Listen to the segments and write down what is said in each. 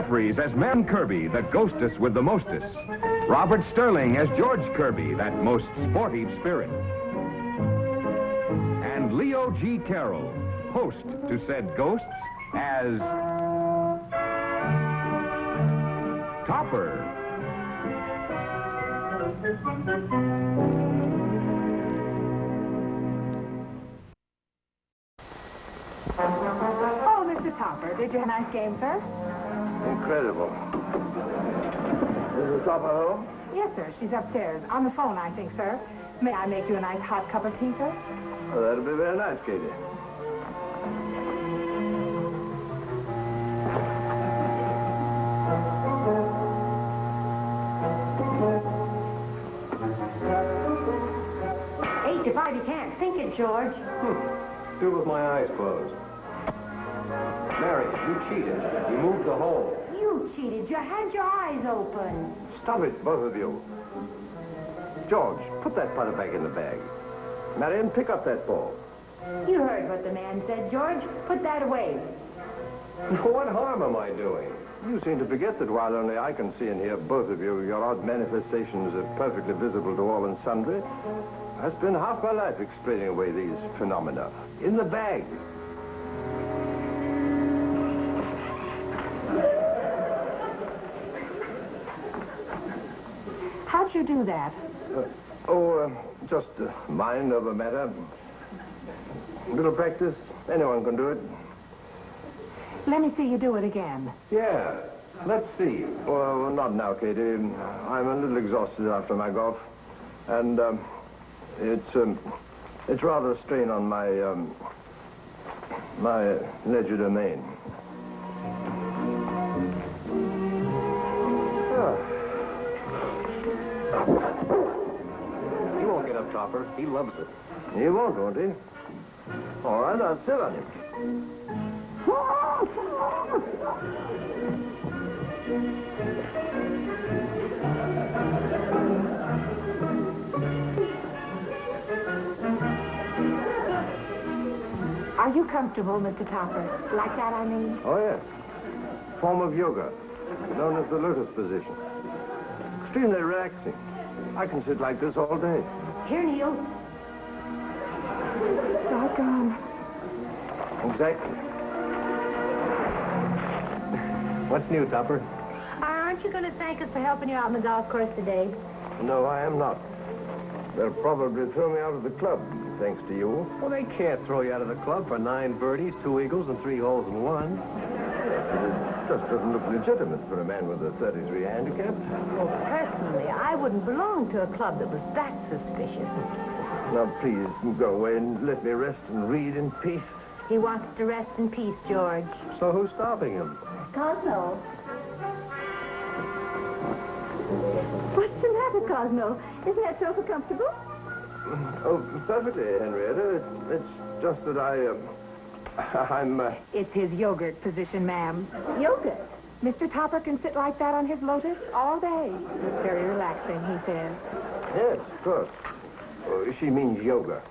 Jeffries as Ma'am Kerby, the ghostess with the mostess. Robert Sterling as George Kerby, that most sporty spirit. And Leo G. Carroll, host to said ghosts, as Topper. Oh, Mr. Topper, did you have a nice game, sir? Incredible. Is the Topper home? Yes, sir. She's upstairs. On the phone, I think, sir. May I make you a nice hot cup of tea, sir? Oh, that'll be very nice, Katie. You can't think it, George. Do with my eyes closed. Marion, you cheated. You moved the hole. You cheated. You had your eyes open. Stop it, both of you. George, put that putter back in the bag. Marion, pick up that ball. You heard what the man said, George. Put that away. What harm am I doing? You seem to forget that while only I can see and hear both of you, your odd manifestations are perfectly visible to all and sundry. I spent half my life explaining away these phenomena. In the bag. How'd you do that? Just mind over matter. A little practice. Anyone can do it. Let me see you do it again. Yeah. Let's see. Well, not now, Katie. I'm a little exhausted after my golf. And, it's rather a strain on my, my legerdemain. He won't get up, Topper. He loves it. He won't he? All right, I'll sit on him. Are you comfortable, Mr. Topper? Like that, I mean? Oh, yes. Form of yoga, known as the lotus position. Extremely relaxing. I can sit like this all day. Here, Neil. Doggone. Exactly. What's new, Topper? Aren't you going to thank us for helping you out on the golf course today? No, I am not. They'll probably throw me out of the club, thanks to you. Well, they can't throw you out of the club for 9 birdies, 2 eagles, and 3 holes in 1. It just doesn't look legitimate for a man with a 33 handicap. Well, personally, I wouldn't belong to a club that was that suspicious. Now, please, go away and let me rest and read in peace. He wants to rest in peace, George. So who's stopping him? Cosmo. What's the matter, Cosmo? Isn't that sofa comfortable? Oh, perfectly, Henrietta. It's just that I'm... It's his yogurt position, ma'am. Yogurt. Mr. Topper can sit like that on his lotus all day. It's very relaxing, he says. Yes, of course. Oh, she means yoga.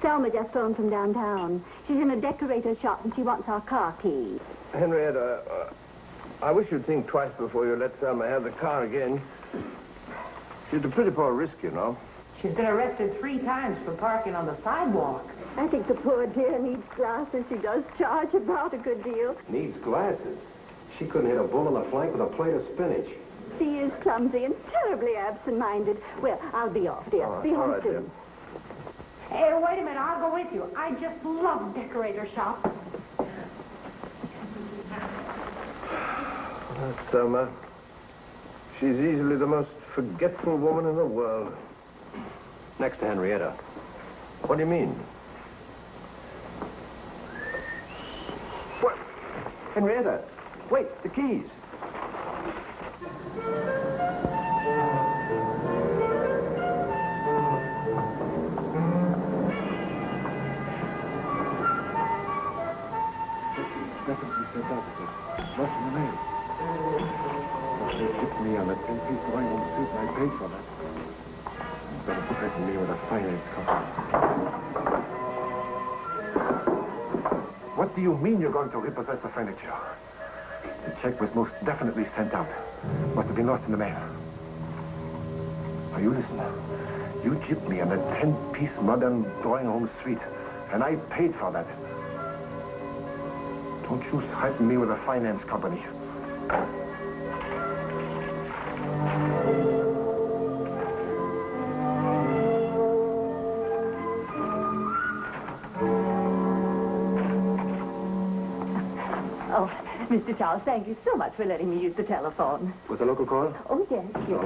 Selma just phoned from downtown. She's in a decorator shop and she wants our car keys. Henrietta, I wish you'd think twice before you let Selma have the car again. She's a pretty poor risk, you know. She's been arrested 3 times for parking on the sidewalk. I think the poor dear needs glasses. She does charge about a good deal. Needs glasses. She couldn't hit a bull in the flank with a plate of spinach. She is clumsy and terribly absent-minded. Well, I'll be off, dear. Be home right, soon. dear. Hey, wait a minute. I'll go with you. I just love decorator shops. That's Selma. She's easily the most forgetful woman in the world. Next to Henrietta. What do you mean? What? Henrietta, wait, the keys. What's the name? They tipped me on a 10-piece wine suit and I paid for that. You better threaten me with a finance company. What do you mean you're going to repossess the furniture? check was most definitely sent out. Must have been lost in the mail. Now, you listen. You gypped me on a 10-piece modern drawing room suite, and I paid for that. Don't you threaten me with a finance company. Oh, Mr. Charles, thank you so much for letting me use the telephone. Was a local call? Oh, yes, yes.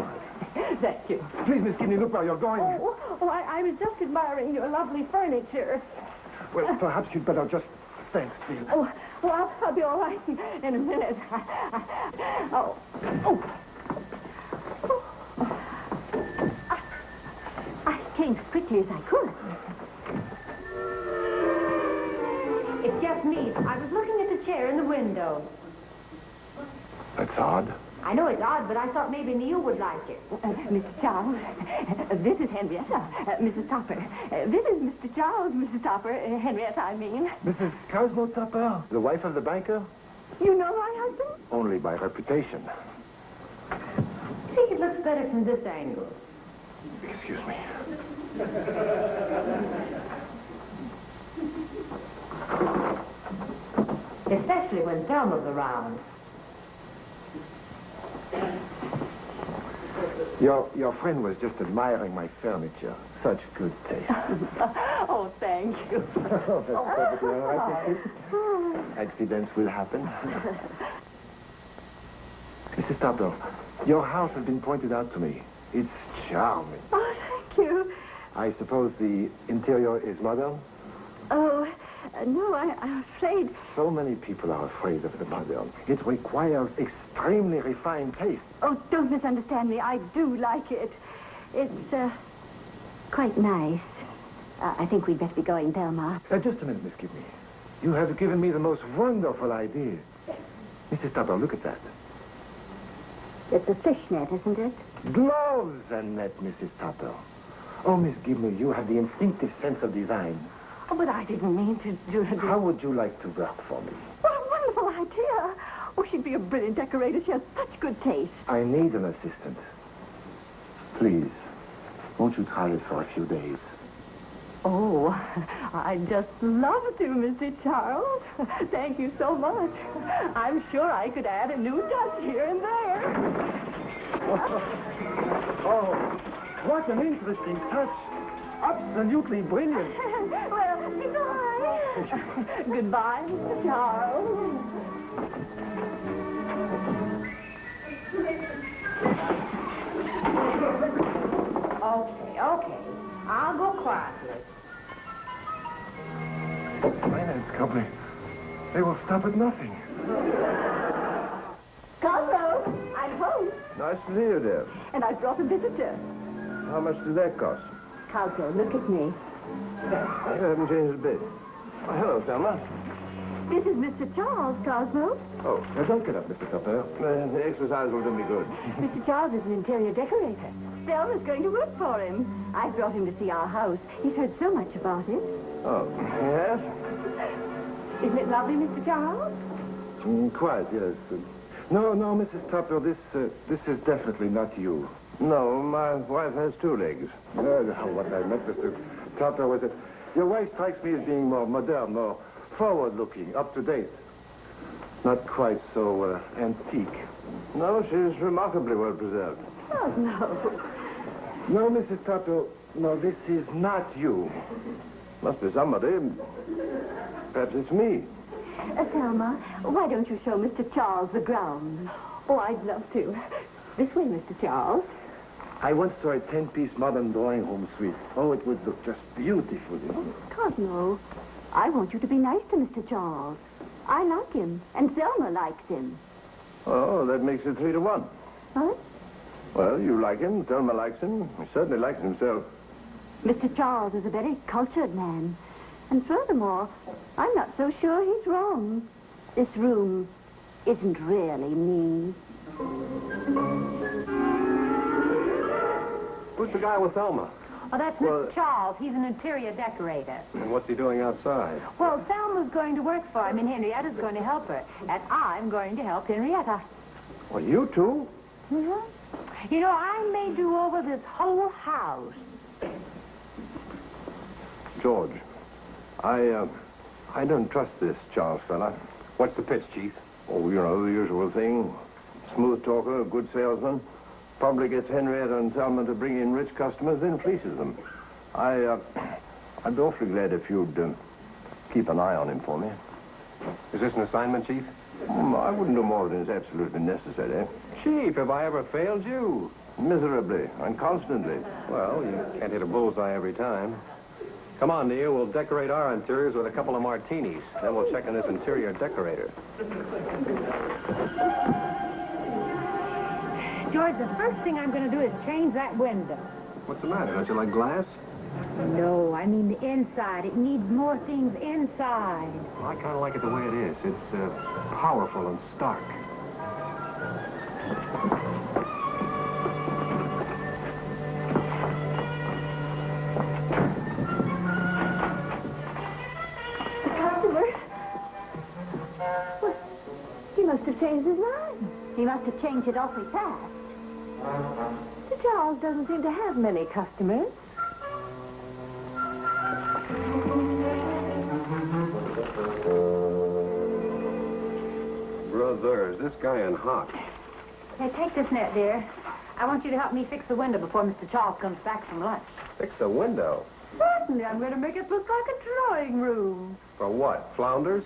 Thank you. Please, Miss Kidney, look where you're going. I was just admiring your lovely furniture. Well, perhaps you'd better just... Thanks, please. I'll be all right in a minute. I came as quickly as I could. It's just me. I was looking at the chair in the window. That's odd. I know it's odd, but I thought maybe you would like it. Mr. Charles, this is Henrietta, Mrs. Topper. This is Mr. Charles, Mrs. Topper, Henrietta, I mean. Mrs. Cosmo Topper, the wife of the banker? You know my husband? Only by reputation. I think it looks better from this angle. Excuse me. Especially when Thelma's around. Your friend was just admiring my furniture. Such good taste. Oh, thank you. Oh, that's perfectly all right, thank you. Accidents will happen. Mrs. Topper, your house has been pointed out to me. It's charming. Oh, thank you. I suppose the interior is modern? Oh, no, I'm afraid... So many people are afraid of the modern. It requires extremely refined taste. Oh, don't misunderstand me. I do like it. It's, quite nice. I think we'd better be going, Thelma. Just a minute, Miss Kidney. You have given me the most wonderful idea. Mrs. Topper, look at that. It's a fishnet, isn't it? Gloves and net, Mrs. Topper. Oh, Miss Gibney, you have the instinctive sense of design. Oh, but I didn't mean to do... How would you like to work for me? What a wonderful idea. Oh, she'd be a brilliant decorator. She has such good taste. I need an assistant. Please, won't you try it for a few days? Oh, I'd just love to, Mr. Charles. Thank you so much. I'm sure I could add a new touch here and there. Oh, what an interesting touch. Absolutely brilliant. Well, goodbye. Goodbye, Mr. Charles. Okay. I'll go quietly. Finance company. They will stop at nothing. Cosmo, I'm home. Nice to see you, dear. And I brought a visitor. How much did that cost? Cosmo, look at me. I haven't changed a bit. Oh, hello, Thelma. This is Mr. Charles, Cosmo. Oh, Now, don't get up, Mr. Topper. the exercise will do me good. Mr. Charles is an interior decorator. Thelma's going to work for him. I brought him to see our house. He's heard so much about it. Oh, yes? Isn't it lovely, Mr. Charles? Quite, yes. No, Mrs. Topper, this is definitely not you. No, my wife has two legs. No, what I meant, Mr. Topper, was that your wife strikes me as being more modern, more forward-looking, up-to-date. Not quite so antique. No, she's remarkably well preserved. Oh, no. No, Mrs. Topper, no, this is not you. Must be somebody. Perhaps it's me. Thelma, why don't you show Mr. Charles the grounds? Oh, I'd love to. This way, Mr. Charles. I once saw a 10-piece modern drawing room suite. Oh, it would look just beautiful. Cosmo, I want you to be nice to Mr. Charles. I like him, and Thelma likes him. Oh, that makes it 3-1. What? Well, you like him, Thelma likes him. He certainly likes himself. Mr. Charles is a very cultured man. And furthermore, I'm not so sure he's wrong. This room isn't really me. Who's the guy with Thelma? Oh, that's Mr. Charles. He's an interior decorator. And what's he doing outside? Well, Thelma's going to work for him, and Henrietta's going to help her. And I'm going to help Henrietta. Well, you two? Mm-hmm. You know, I may do over this whole house. George, I don't trust this Charles fella. What's the pitch, Chief? Oh, you know, the usual thing. Smooth talker, good salesman. Probably gets Henrietta and Thelma to bring in rich customers, then fleeces them. I'd be awfully glad if you'd keep an eye on him for me. Is this an assignment, Chief? I wouldn't do more than is absolutely necessary. Chief, have I ever failed you? Miserably and constantly. Well, you can't hit a bullseye every time. Come on, Neil. We'll decorate our interiors with a couple of martinis. Then we'll check on this interior decorator. George, the first thing I'm going to do is change that window. What's the matter? Don't you like glass? No, I mean the inside. It needs more things inside. Well, I kind of like it the way it is. It's powerful and stark. He must have changed his mind. He must have changed it awfully fast. Mr. Charles doesn't seem to have many customers. Brother, is this guy in hot? Hey, take this net, dear. I want you to help me fix the window before Mr. Charles comes back from lunch. Fix the window. Certainly, I'm going to make it look like a drawing room. For what? Flounders?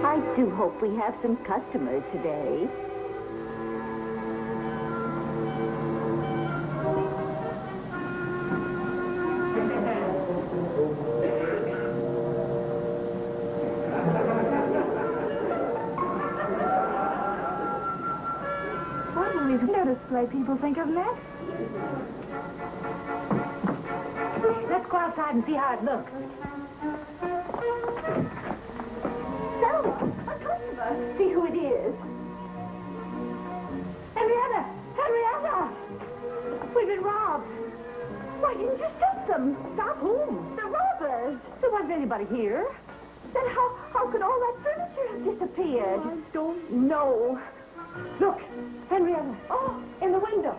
I do hope we have some customers today. What will these window display people think of next? Let's go outside and see how it looks. See who it is. Henrietta! Henrietta! We've been robbed. Why didn't you stop them? Stop whom? The robbers. There wasn't anybody here. Then how could all that furniture have disappeared? I don't know. Look, Henrietta. Oh, in the window.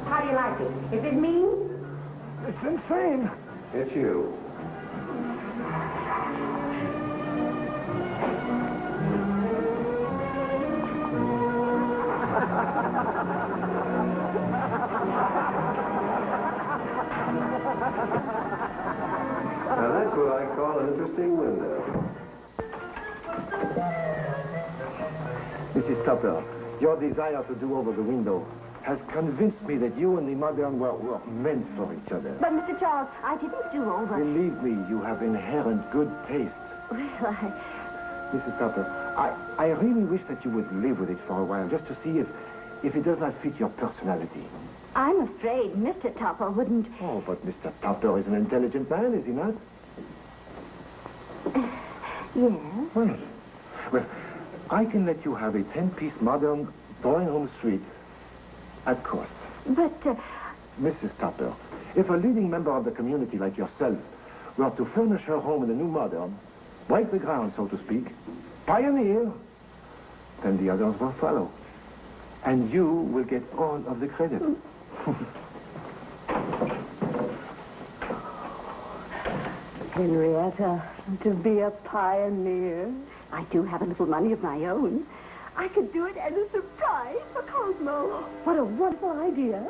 How do you like it? Is it mean? It's insane. It's you. Now, that's what I call an interesting window. Mrs. Tupper, your desire to do over the window has convinced me that you and the Marion were meant for each other. But, Mr. Charles, I didn't do over. Believe me, you have inherent good taste. Well, Mrs. Tupper, I really wish that you would live with it for a while, just to see if it does not fit your personality. I'm afraid Mr. Tupper wouldn't... Oh, but Mr. Tupper is an intelligent man, is he not? Yes. Well, I can let you have a 10-piece modern drawing-room suite at cost. But, Mrs. Tupper, if a leading member of the community like yourself were to furnish her home in a new modern, break the ground, so to speak, pioneer, then the others will follow. And you will get all of the credit. Henrietta, to be a pioneer. I do have a little money of my own. I could do it as a surprise for Cosmo. What a wonderful idea.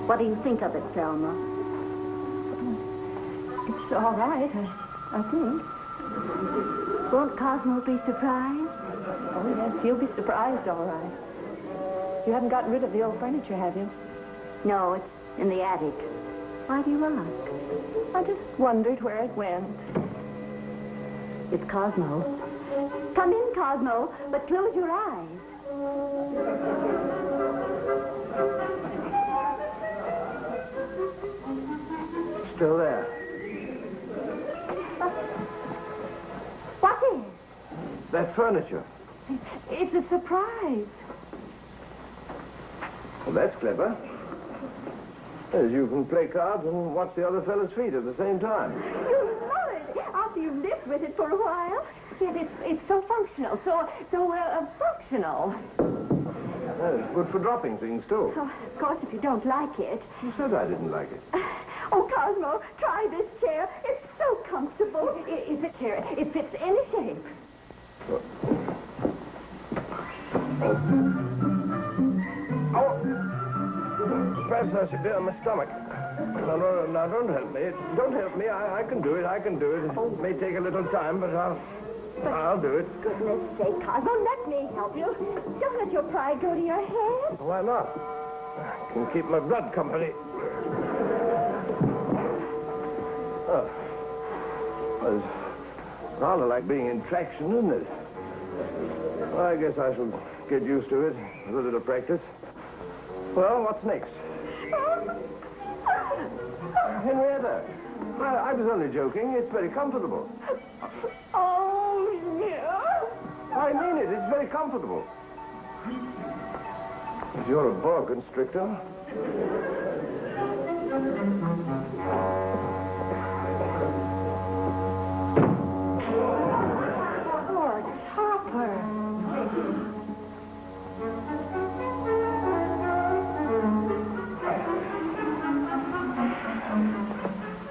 What do you think of it, Thelma? It's all right, I think. Won't Cosmo be surprised? Oh, yes, he'll be surprised, all right. You haven't gotten rid of the old furniture, have you? No, it's in the attic. Why do you ask? I just wondered where it went. It's Cosmo. Come in, Cosmo, but close your eyes. still there. What is? That furniture. It's a surprise. Well, that's clever. As you can play cards and watch the other fellow's feet at the same time. You love it after you've lived with it for a while. Yes, it's so functional, so functional. It's good for dropping things, too. Oh, of course, if you don't like it. You said I didn't like it. Oh, Cosmo, try this chair. It's so comfortable. It's a chair. It fits any shape. Perhaps I should be on my stomach. No, don't help me. Don't help me. I can do it. I can do it. It may take a little time, but I'll do it. Goodness sake, Cosmo, let me help you. Don't let your pride go to your head. Why not? I can keep my blood company. Oh. It's rather like being in traction, isn't it? Well, I guess I shall get used to it with a little practice. Well, what's next? Henrietta, I was only joking. It's very comfortable. Oh, yeah. I mean it. It's very comfortable. If you're a boa constrictor. Lord Hopper.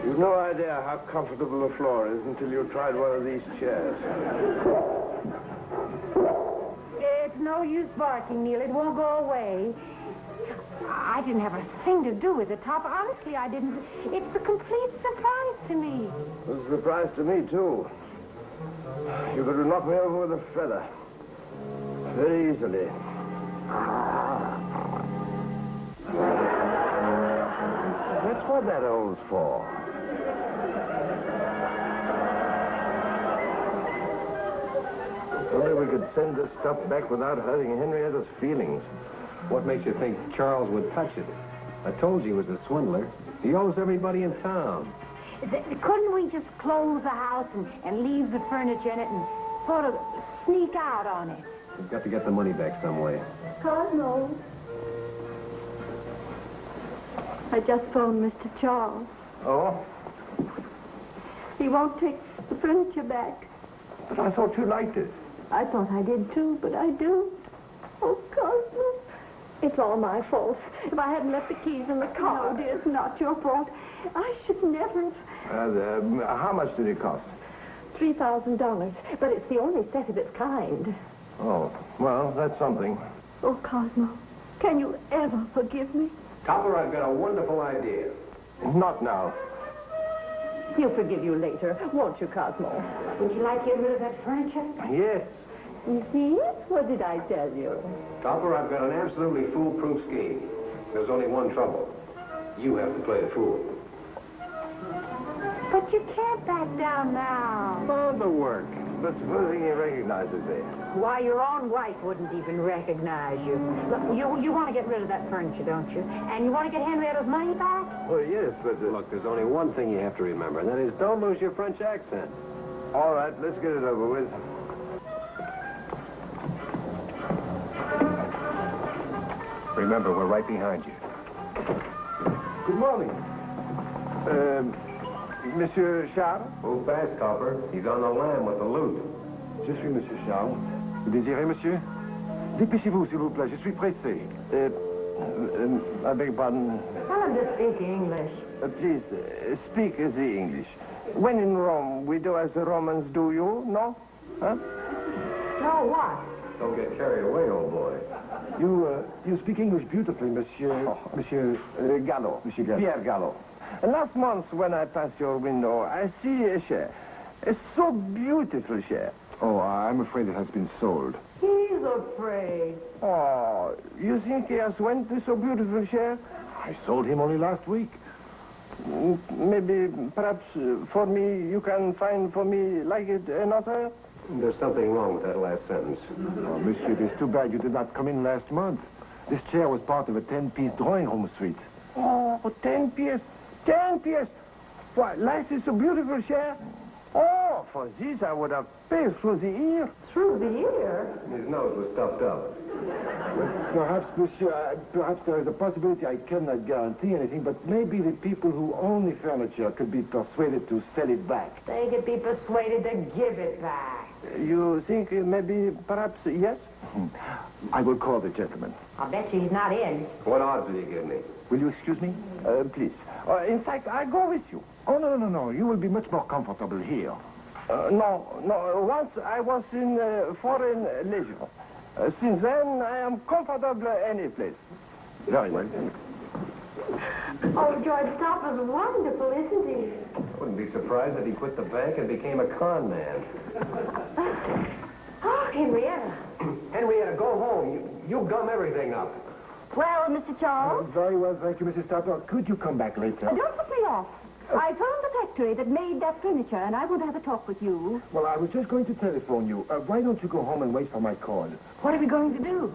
You've no idea how comfortable the floor is until you've tried one of these chairs. It's no use barking, Neil. It won't go away. I didn't have a thing to do with the top. Honestly, I didn't. It's a complete surprise to me. It was a surprise to me, too. You could have knocked me over with a feather. Very easily. That's what that hole's for. If only we could send this stuff back without hurting Henrietta's feelings. What makes you think Charles would touch it? I told you he was a swindler. He owes everybody in town. Couldn't we just close the house and leave the furniture in it and sort of sneak out on it? We've got to get the money back some way. Cosmo. I just phoned Mr. Charles. Oh? He won't take the furniture back. But I thought you liked it. I thought I did too, but I do. Oh, Cosmo. It's all my fault. If I hadn't left the keys in the car, oh, dear, it's not your fault. I should never have. How much did it cost? $3,000, but it's the only set of its kind. Oh, well, that's something. Oh, Cosmo, can you ever forgive me? Topper, I've got a wonderful idea. Not now. He'll forgive you later, won't you, Cosmo? Would you like to get rid of that furniture? Yes. You see it? What did I tell you? Topper, I've got an absolutely foolproof scheme. There's only one trouble. You have to play the fool. But you can't back down now. Oh, the work. But supposing he recognizes me. Why, your own wife wouldn't even recognize you. Look, you want to get rid of that furniture, don't you? And you want to get Henrietta's money back? Oh, yes, but... Look, there's only one thing you have to remember, and that is don't lose your French accent. All right, let's get it over with. Remember, we're right behind you. Good morning. Monsieur Charles? Move fast, Copper. He's on the lam with the loot. Je suis Monsieur Charles. Vous désirez, monsieur? Dépêchez-vous, s'il vous plaît. Je suis pressé. I beg your pardon. Tell him to speak English. Please, speak the English. When in Rome, we do as the Romans do, you, no? Huh? No, what? Don't get carried away, old boy. You speak English beautifully, monsieur... Monsieur... Gallo. Monsieur Gallo. Pierre Gallo. Last month, when I passed your window, I see a chair. A so beautiful chair. Oh, I'm afraid it has been sold. He's afraid. Oh, you think he has went to so beautiful chair? I sold him only last week. Maybe, perhaps, for me, you can find for me like it another? There's something wrong with that last sentence. Oh, monsieur, it is too bad you did not come in last month. This chair was part of a 10-piece drawing room suite. Oh, 10 pièces. 10 pièces. What, life is a beautiful chair? Oh, for this I would have paid through the ear. Through the ear? His nose was stuffed up. Perhaps, monsieur, perhaps there is a possibility I cannot guarantee anything, but maybe the people who own the furniture could be persuaded to sell it back. They could be persuaded to give it back. You think maybe, perhaps, yes? I will call the gentleman. I'll bet you he's not in. What odds will you give me? Will you excuse me? Please. In fact, I go with you. Oh, no. You will be much more comfortable here. No. Once I was in foreign leisure. Since then, I am comfortable any place. Very well. Oh, George Stopper's wonderful, isn't he? I wouldn't be surprised if he quit the bank and became a con man. Oh, Henrietta. Henrietta, go home. You gum everything up. Well, Mr. Charles? Very well, thank you, Mrs. Stopper. Could you come back later? Don't put me off. I phoned the factory that made that furniture, and I want to have a talk with you. Well, I was just going to telephone you. Why don't you go home and wait for my call? What are we going to do?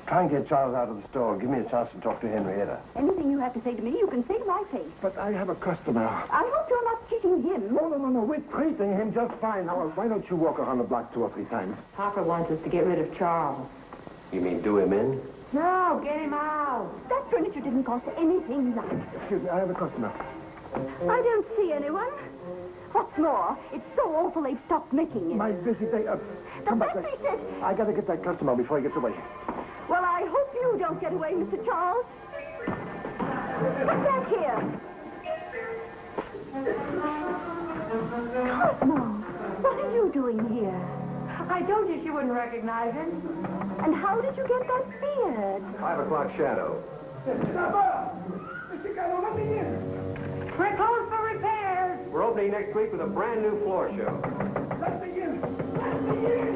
Try and get Charles out of the store. Give me a chance to talk to Henrietta. Anything you have to say to me, you can say to my face. But I have a customer. I hope you're not cheating him. No. We're treating him just fine. Now, why don't you walk around the block 2 or 3 times? Papa wants us to get rid of Charles. You mean do him in? No, get him out. That furniture didn't cost anything like it. Excuse me, I have a customer. I don't see anyone. What's more, it's so awful they've stopped making it. My busy day. The Come back. factory says... I gotta get that customer before he gets away. Well, I hope you don't get away, Mr. Charles. Come back here. Cosmo, what are you doing here? I told you she wouldn't recognize him. And how did you get that beard? 5 o'clock shadow. Mr. Carroll, let me in. We're closed for repairs. We're opening next week with a brand new floor show. Let me in. Let me in.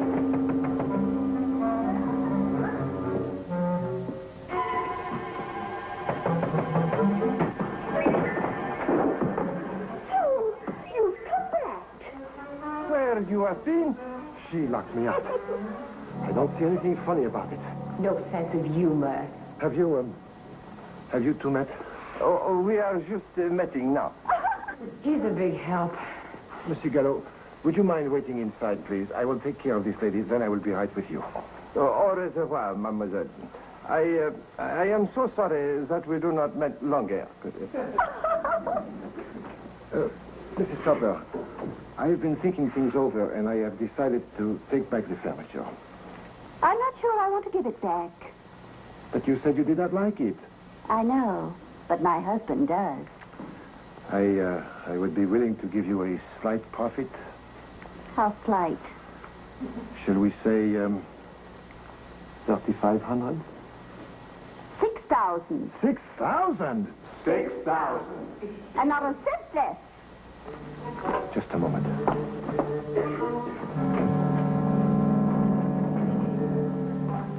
So, you've come back. Where you have been? She locked me up. I don't see anything funny about it. No sense of humor. Have you two met? Oh, we are just meeting now. He's a big help. Monsieur Gallo, would you mind waiting inside, please? I will take care of these ladies, then I will be right with you. Au revoir, mademoiselle. I am so sorry that we do not meet longer. Mrs. Stopper, I have been thinking things over, and I have decided to take back the furniture. I'm not sure I want to give it back. But you said you did not like it. I know, but my husband does. I would be willing to give you a slight profit. How slight? Shall we say, 3,500? 6,000. 6,000? 6,000. And not a cent less. Just a moment.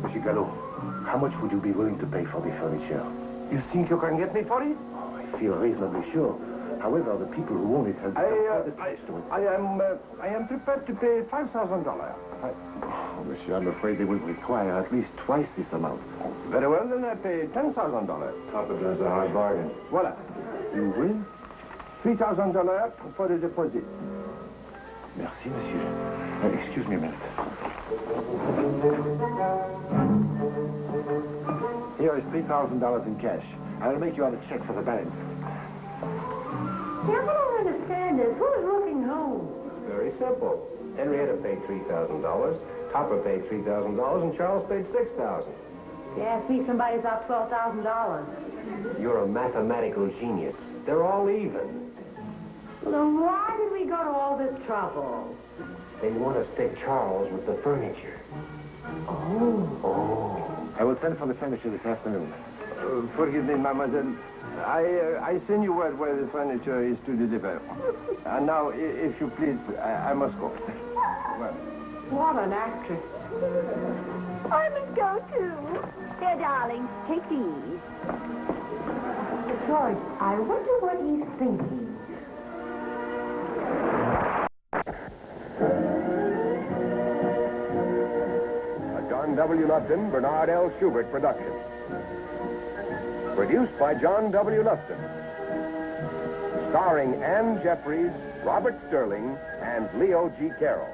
Monsieur Gallo, how much would you be willing to pay for the furniture? You think you can get me for it? Oh, I feel reasonably sure. However, the people who own it have... I am prepared to pay $5,000. Oh, monsieur, I'm afraid they will require at least twice this amount. Very well, then I pay $10,000. Papa does a hard bargain. Voila. You will? $3,000 for the deposit. Merci, monsieur. Excuse me a minute. Here is $3,000 in cash. I will make you out a check for the balance. Yeah, what I don't understand is who's looking who? Very simple. Henrietta paid $3,000, Topper paid $3,000, and Charles paid $6,000. You ask me, somebody's out $12,000. You're a mathematical genius. They're all even. Well, then why did we go to all this trouble? They want to stick Charles with the furniture. Oh. I will send for the furniture this afternoon. Forgive me, mademoiselle. I send you word where the furniture is to deliver. And now, if you please, I must go. Well. What an actress. I must go, too. There, darling, take these. George, I wonder what he's thinking. A John W. Lufton, Bernard L. Schubert production. Produced by John W. Lufton. Starring Ann Jeffries, Robert Sterling, and Leo G. Carroll.